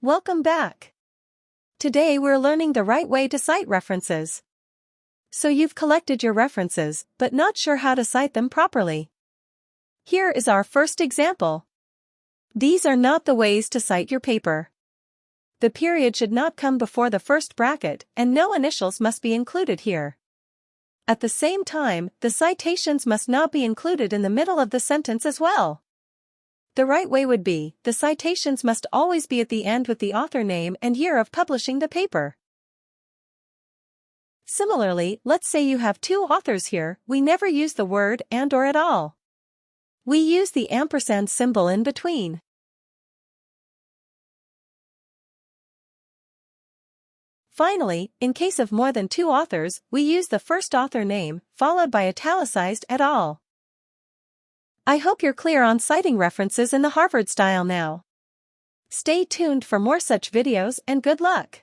Welcome back. Today we're learning the right way to cite references. So you've collected your references, but not sure how to cite them properly. Here is our first example. These are not the ways to cite your paper. The period should not come before the first bracket, and no initials must be included here. At the same time, the citations must not be included in the middle of the sentence as well. The right way would be, the citations must always be at the end with the author name and year of publishing the paper. Similarly, let's say you have two authors here, we never use the word and or at all. We use the ampersand symbol in between. Finally, in case of more than two authors, we use the first author name, followed by italicized et al. I hope you're clear on citing references in the Harvard style now. Stay tuned for more such videos and good luck!